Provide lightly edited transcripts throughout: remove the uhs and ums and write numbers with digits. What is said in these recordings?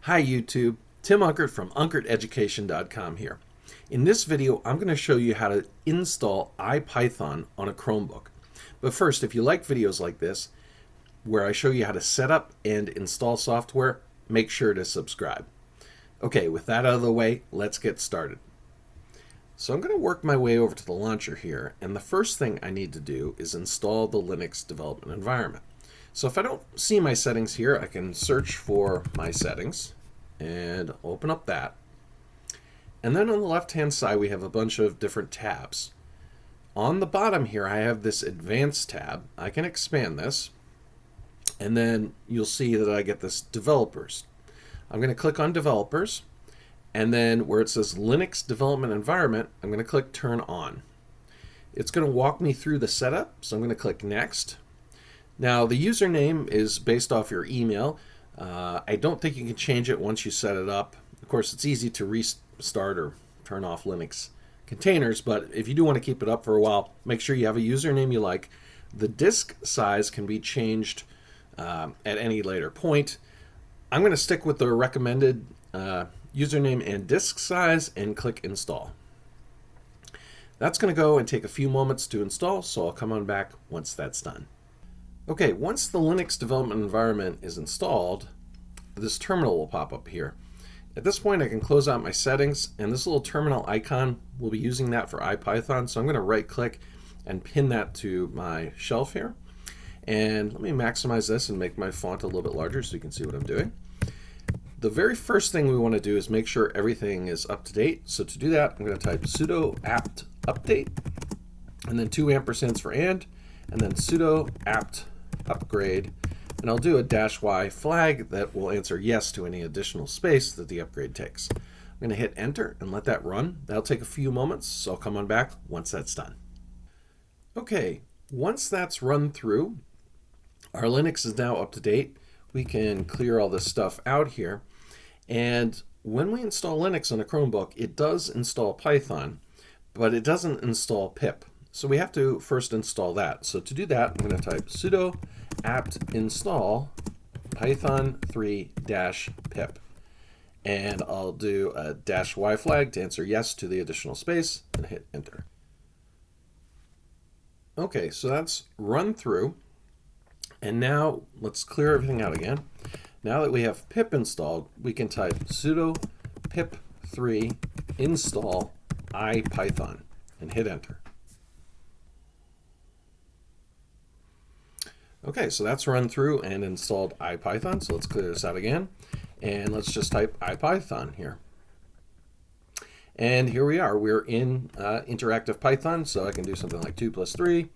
Hi YouTube, Tim Unkert from UnkertEducation.com here. In this video, I'm going to show you how to install iPython on a Chromebook. But first, if you like videos like this, where I show you how to set up and install software, make sure to subscribe. Okay, with that out of the way, let's get started. So I'm going to work my way over to the launcher here, and the first thing I need to do is install the Linux development environment. So if I don't see my settings here, I can search for my settings and open up that. And then on the left-hand side, we have a bunch of different tabs. On the bottom here, I have this Advanced tab. I can expand this, and then you'll see that I get this Developers. I'm going to click on Developers, and then where it says Linux Development Environment, I'm going to click Turn On. It's going to walk me through the setup, so I'm going to click Next. Now, the username is based off your email. I don't think you can change it once you set it up. Of course, it's easy to restart or turn off Linux containers, but if you do want to keep it up for a while, make sure you have a username you like. The disk size can be changed at any later point. I'm going to stick with the recommended username and disk size and click Install. That's going to go and take a few moments to install, so I'll come on back once that's done. Okay, once the Linux development environment is installed, this terminal will pop up here. At this point, I can close out my settings, and this little terminal icon, we'll be using that for iPython, so I'm going to right-click and pin that to my shelf here. And let me maximize this and make my font a little bit larger so you can see what I'm doing. The very first thing we want to do is make sure everything is up to date. So to do that, I'm going to type sudo apt update, and then 2 ampersands for and then sudo apt upgrade, and I'll do a -y flag that will answer yes to any additional space that the upgrade takes. I'm going to hit enter and let that run. That'll take a few moments, so I'll come on back once that's done. Okay, once that's run through, our Linux is now up to date. We can clear all this stuff out here, and when we install Linux on a Chromebook, it does install Python, but it doesn't install pip. So we have to first install that. So to do that, I'm going to type sudo apt install python 3-pip. And I'll do a -y flag to answer yes to the additional space and hit enter. Okay, so that's run through. And now let's clear everything out again. Now that we have pip installed, we can type sudo pip3 install iPython and hit enter. Okay, so that's run through and installed iPython. So let's clear this out again. And let's just type iPython here. And here we are. We're in interactive Python. So I can do something like 2 + 3,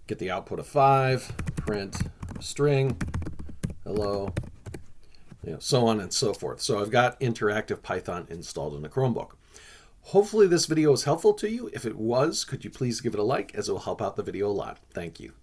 get the output of 5, print string, hello, so on and so forth. So I've got interactive Python installed in the Chromebook. Hopefully this video was helpful to you. If it was, could you please give it a like, as it will help out the video a lot. Thank you.